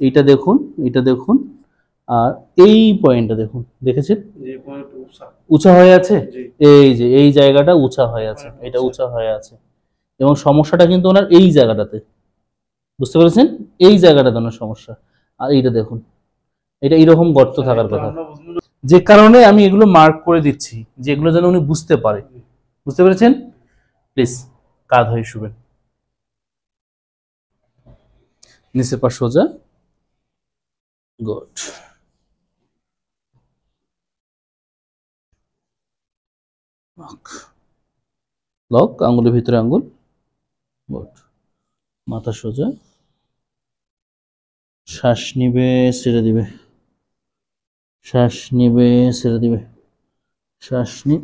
এইটা দেখুন, এটা দেখুন, আর এই পয়েন্টটা দেখুন, দেখেছেন উঁচা হয়ে আছে, এই যে এই জায়গাটা উঁচা হয়ে আছে, এটা উঁচা হয়ে আছে, এবং সমস্যাটা কিন্তু ওনার এই জায়গাটাতে, বুঝতে পেরেছেন, এই জায়গাটাতে ওনার সমস্যা। আর এইটা দেখুন, এটা এইরকম গর্ত থাকার কথা, যে কারণে আমি এগুলো মার্ক করে দিচ্ছি, যেগুলো যেন উনি বুঝতে পারে। বুঝতে পেরেছেন? প্লিজ কাঁধ হয়ে শুবেন, নিচে পা সোজা, গুড, লক, আঙ্গুলের ভিতরে আঙ্গুল, গুড, মাথা সোজা, শ্বাস নিবে ছেড়ে দিবে, শ্বাস নিবে ছেড়ে দিবে, শ্বাস নি